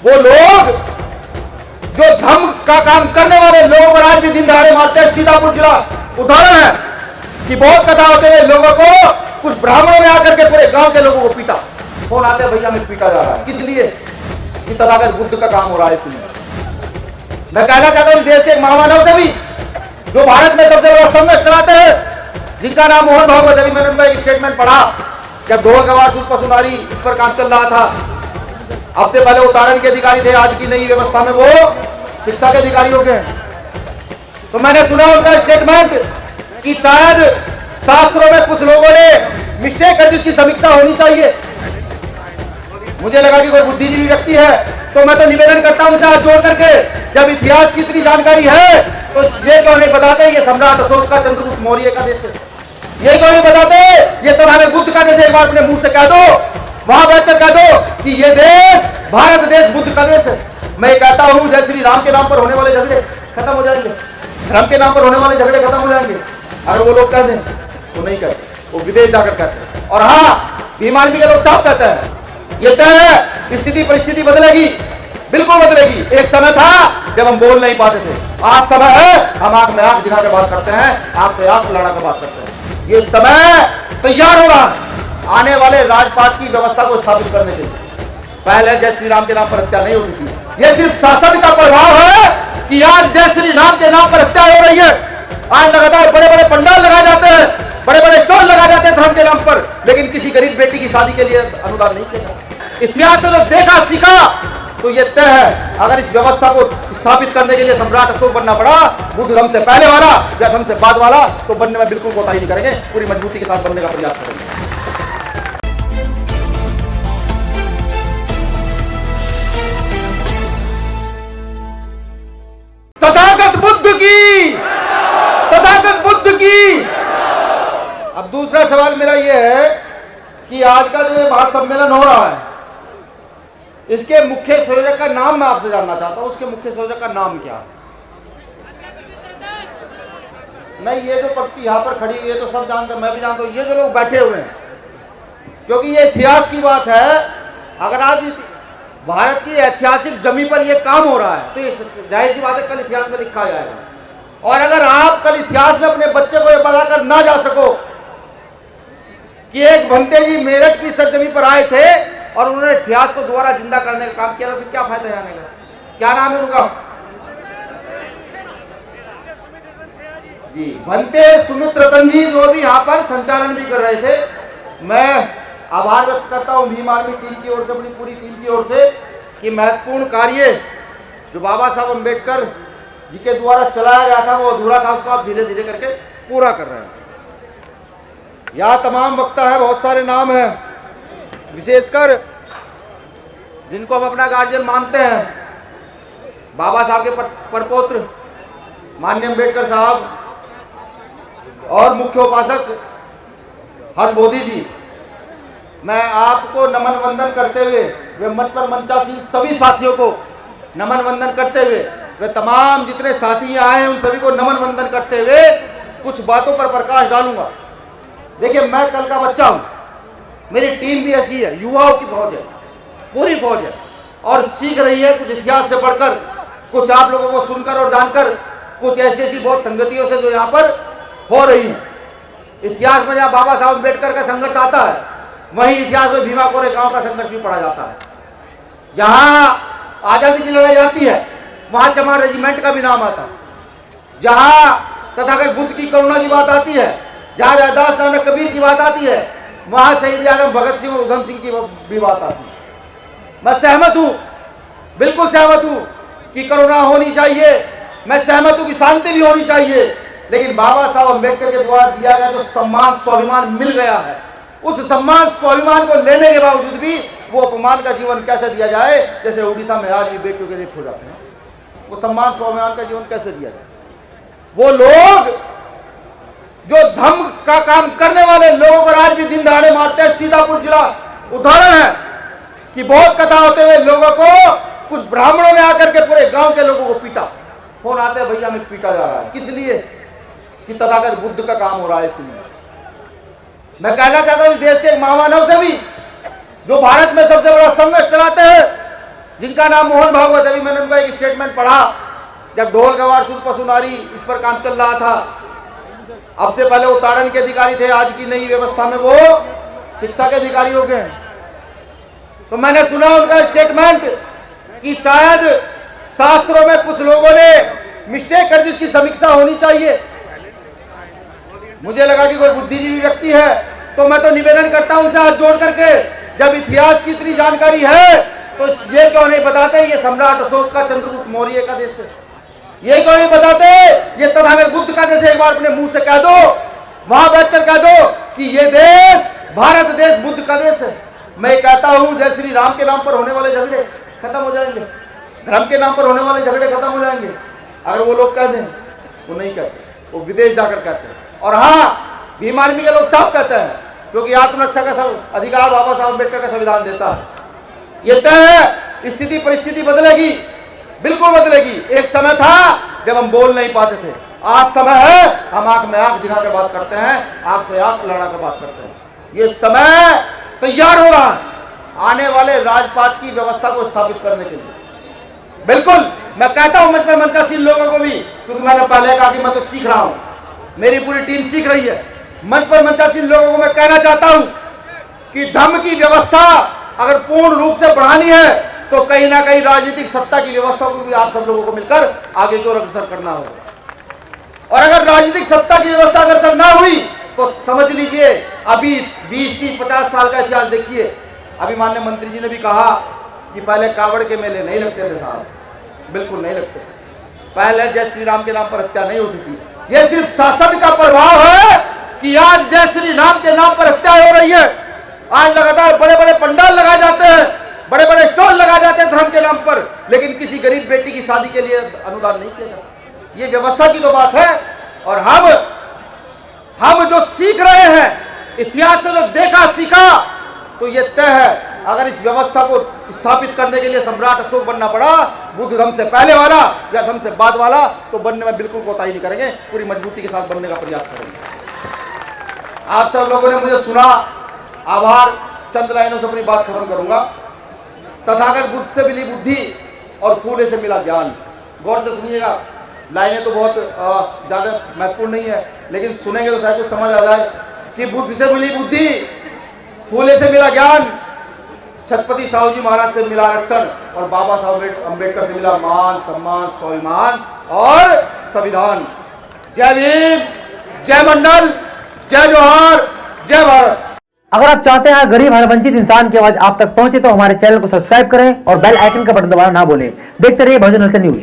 वो लोग जो धर्म का काम करने वाले लोगों को आज भी दिन दहाड़े मारते हैं। सीतापुर जिला उदाहरण है कि बहुत कथा होते हुए लोगों को कुछ ब्राह्मणों ने आकर के पूरे गांव के लोगों को पीटा। फोन आते हैं भैया में पीटा जा रहा है, किस लिए? कि तथागत बुद्ध का काम हो रहा है। इसलिए मैं कहना चाहता हूं इस देश के एक महामानव से भी, जो भारत में सबसे बड़ा सम्मेलन चलाते हैं, जिनका नाम मोहन भागवत। अभी मैंने उनका एक स्टेटमेंट पढ़ा, जब ढोल गवार सूत पसुनारी इस पर काम चल रहा था। अब से पहले उतारण के अधिकारी थे, आज की नई व्यवस्था में वो शिक्षा के अधिकारी हो गए। तो मैंने सुना उनका स्टेटमेंट कि शायद शास्त्रों में कुछ लोगों ने मिस्टेक कर दी, उसकी समीक्षा होनी चाहिए। मुझे लगा कि कोई बुद्धिजीवी व्यक्ति है, तो मैं तो निवेदन करता हूं उनसे हाथ जोड़ करके, जब इतिहास की इतनी जानकारी है तो ये क्यों नहीं बताते ये सम्राट अशोक का चंद्रगुप्त मौर्य का देश है? ये क्यों नहीं बताते ये तो हमें बुद्ध का देश है? एक बार अपने मुंह से कह दो, वहां बैठकर कह दो कि ये देश भारत देश बुद्ध का देश है। मैं कहता हूं जय श्री राम के नाम पर होने वाले झगड़े खत्म हो जाएंगे, धर्म के नाम पर होने वाले झगड़े खत्म हो जाएंगे। अगर वो लोग कहते हैं तो नहीं कहते, वो विदेश जाकर कहते हैं। और हाँ, बीमारी के लोग साफ कहते हैं ये तय है, स्थिति परिस्थिति बदलेगी, बिल्कुल बदलेगी। एक समय था जब हम बोल नहीं पाते थे, आज समय है हम आंख में आंख दिखाकर बात करते हैं, आंख से आंख लड़ाकर बात करते हैं। ये समय तैयार हो रहा है आने वाले राजपाट की व्यवस्था को स्थापित करने के लिए। पहले जय श्री राम के नाम पर हत्या नहीं होती थी। ये सिर्फ शासन का प्रभाव है कि आज जय श्री राम के नाम पर हत्या हो रही है। आज लगातार बड़े बड़े पंडाल लगाए जाते हैं, बड़े बड़े स्टॉल लगाए जाते हैं धर्म के नाम पर, लेकिन किसी गरीब बेटी की शादी के लिए अनुदान नहीं किया। इतिहास से जो देखा सीखा तो ये तय है, अगर इस व्यवस्था को स्थापित करने के लिए सम्राट अशोक बनना पड़ा, बुद्ध धर्म से पहले वाला या धर्म से बाद वाला, तो बनने में बिल्कुल कोताही नहीं करेंगे, पूरी मजबूती के साथ बनने का प्रयास करेंगे। तथागत बुद्ध की, तथागत बुद्ध की। अब दूसरा सवाल मेरा यह है कि आज का जो महासम्मेलन हो रहा है, इसके मुख्य संयोजक का नाम मैं आपसे जानना चाहता हूं। उसके मुख्य संयोजक का नाम क्या है? नहीं, ये जो पट्टी यहां पर खड़ी हुई है तो सब जानते हैं, मैं भी जानता हूं। ये जो लोग बैठे हुए हैं, क्योंकि ये इतिहास की बात है। अगर आज भारत की ऐतिहासिक जमीन पर यह काम हो रहा है तो ये जाहिर सी बात है कल इतिहास में लिखा जाएगा। और अगर आप कल इतिहास में अपने बच्चे को यह बताकर ना जा सको कि एक भंते जी मेरठ की सरजमी पर आए थे और उन्होंने इतिहास को दोबारा जिंदा करने का काम किया, तो फिर क्या फायदा है आने का? क्या नाम है उनका? जी, भंते सुमित रतन जी, जो भी यहाँ पर संचालन भी कर रहे थे। मैं आभार व्यक्त करता हूँ भीम आर्मी टीम की ओर से, अपनी पूरी टीम की ओर से, कि महत्वपूर्ण कार्य जो बाबा साहब अम्बेडकर जी के द्वारा चलाया गया था वो अधूरा था, उसको आप धीरे धीरे करके पूरा कर रहे हैं। यहाँ तमाम वक्ता है, बहुत सारे नाम हैं, विशेषकर जिनको हम अपना गार्जियन मानते हैं, बाबा साहब के परपौत्र माननीय अम्बेडकर साहब और मुख्य उपासक हर्ष बोधी जी। मैं आपको नमन वंदन करते हुए, वे मंच पर मंचासीन सभी साथियों को नमन वंदन करते हुए, वे तमाम जितने साथी आए हैं उन सभी को नमन वंदन करते हुए कुछ बातों पर प्रकाश डालूंगा। देखिए, मैं कल का बच्चा हूं, मेरी टीम भी ऐसी है, युवाओं की फौज है, पूरी फौज है, और सीख रही है कुछ इतिहास से पढ़कर, कुछ आप लोगों को सुनकर और जानकर, कुछ ऐसी ऐसी बहुत संगतियों से जो यहाँ पर हो रही है। इतिहास में जहाँ बाबा साहब अम्बेडकर का संघर्ष आता है, वहीं इतिहास में भीमा कोरे गांव का संघर्ष भी पढ़ा जाता है। जहाँ आजादी की लड़ाई आती है वहाँ चमार रेजिमेंट का भी नाम आता है। जहाँ तथागत बुद्ध की करुणा की बात आती है, जहाँ रैदास नानक कबीर की बात आती है, वहां शहीद आलम भगत सिंह और उधम सिंह की भी बात आती है। मैं सहमत हूं, बिल्कुल सहमत हूं कि करुणा होनी चाहिए, मैं सहमत हूं कि शांति भी होनी चाहिए, लेकिन बाबा साहब अम्बेडकर के द्वारा दिया गया जो सम्मान स्वाभिमान मिल गया है, उस सम्मान स्वाभिमान को लेने के बावजूद भी वो अपमान का जीवन कैसे दिया जाए? जैसे उड़ीसा में आज भी बेटियों के रेप हो जाते हैं, वो सम्मान स्वाभिमान का जीवन कैसे दिया जाए? वो लोग जो धर्म का काम करने वाले लोगों को आज भी दिन दहाड़े मारते हैं। सीतापुर जिला उदाहरण है कि बहुत कथा होते हुए लोगों को कुछ ब्राह्मणों ने आकर के पूरे गांव के लोगों को पीटा। फोन आते हैं भैया में पीटा जा रहा है, किस लिए? कि तथागत बुद्ध का काम हो रहा है। इसलिए मैं कहना चाहता हूं इस देश के एक महामानव से भी, जो भारत में सबसे बड़ा सम्मेलन चलाते हैं, जिनका नाम मोहन भागवत। अभी मैंने उनका एक स्टेटमेंट पढ़ा, जब ढोल गवार सुर पसुनारी इस पर काम चल रहा था, अब से पहले वो ताड़न के अधिकारी थे, आज की नई व्यवस्था में वो शिक्षा के अधिकारी हो गए। तो मैंने सुना उनका स्टेटमेंट कि शायद शास्त्रों में कुछ लोगों ने मिस्टेक कर दी, उसकी समीक्षा होनी चाहिए। मुझे लगा कि कोई बुद्धिजीवी व्यक्ति है, तो मैं तो निवेदन करता हूं उनसे हाथ जोड़ करके, जब इतिहास की इतनी जानकारी है तो ये क्यों नहीं बताते ये सम्राट अशोक का चंद्रगुप्त मौर्य का देश है? ये क्यों नहीं बताते ये तथागत बुद्ध का देश? एक बार अपने मुंह से कह दो, वहां बैठकर कह दो कि ये देश भारत देश बुद्ध का देश है। मैं कहता हूं जय श्री राम के नाम पर होने वाले झगड़े खत्म हो जाएंगे, धर्म के नाम पर होने वाले झगड़े खत्म हो जाएंगे अगर वो लोग कह दें। वो नहीं कहते, वो विदेश जाकर कहते हैं। और हाँ, भीम आर्मी के लोग साफ कहते हैं, क्योंकि आत्मरक्षा का सब अधिकार बाबा साहब अम्बेडकर का संविधान देता है। ये तय है, स्थिति परिस्थिति बदलेगी, बिल्कुल बदलेगी। एक समय था जब हम बोल नहीं पाते थे, आज समय है हम आंख में आंख दिखाकर बात करते हैं, आंख से आंख लड़ाकर बात करते हैं। ये समय तैयार हो रहा है आने वाले राजपाट की व्यवस्था को स्थापित करने के लिए। बिल्कुल मैं कहता हूं मंच पर मंचासीन लोगों को भी, क्योंकि मैंने पहले कहा कि मैं तो सीख रहा हूं, मेरी पूरी टीम सीख रही है। मंच पर मंचासीन लोगों को मैं कहना चाहता हूं कि धर्म की व्यवस्था अगर पूर्ण रूप से बढ़ानी है तो कहीं ना कहीं राजनीतिक सत्ता की व्यवस्था को भी आप सब लोगों को मिलकर आगे की ओर अग्रसर करना होगा। और अगर राजनीतिक सत्ता की व्यवस्था अग्रसर ना हुई तो समझ लीजिए अभी 20, 30, 50 साल का इतिहास देखिए। अभी माननीय मंत्री जी ने भी कहा कि पहले कावड़ के मेले नहीं लगते थे साहब, बिल्कुल नहीं लगते। पहले जय श्री राम के नाम पर हत्या नहीं होती थी। यह सिर्फ शासन का प्रभाव है कि आज जय श्री राम के नाम पर हत्या हो रही है। आज लगातार बड़े बड़े पंडाल लगाए जाते हैं, बड़े बड़े स्टॉल लगाए जाते हैं धर्म के नाम पर, लेकिन किसी गरीब बेटी की शादी के लिए अनुदान नहीं किया जाता। ये व्यवस्था की तो बात है। और हम जो सीख रहे हैं इतिहास से, जो देखा सीखा, तो ये तय है अगर इस व्यवस्था को स्थापित करने के लिए सम्राट अशोक बनना पड़ा, बुद्ध धर्म से पहले वाला या धर्म से बाद वाला, तो बनने में बिल्कुल कोताही नहीं करेंगे, पूरी मजबूती के साथ बनने का प्रयास करेंगे। आप सब लोगों ने मुझे सुना, आभार। चंद लाइनों से अपनी बात खत्म करूंगा। तथागत बुद्ध से मिली बुद्धि और फूले से मिला ज्ञान। गौर से सुनिएगा, लाइनें तो बहुत ज़्यादा महत्वपूर्ण नहीं है, लेकिन सुनेंगे तो शायद कुछ समझ आ जाए कि बुद्ध से मिली बुद्धि, फूले से मिला ज्ञान, छत्रपति साहू जी महाराज से मिला आरक्षण और बाबा साहब अम्बेडकर से मिला मान, सम्मान, स्वाभिमान और संविधान। जय भीम, जय मंडल, जय जोहार, जय भारत। अगर आप चाहते हैं गरीब हर वंचित इंसान की आवाज आप तक पहुंचे तो हमारे चैनल को सब्सक्राइब करें और बेल आइकन का बटन दबाना ना भूलें। देखते रहिए बहुजन न्यूज।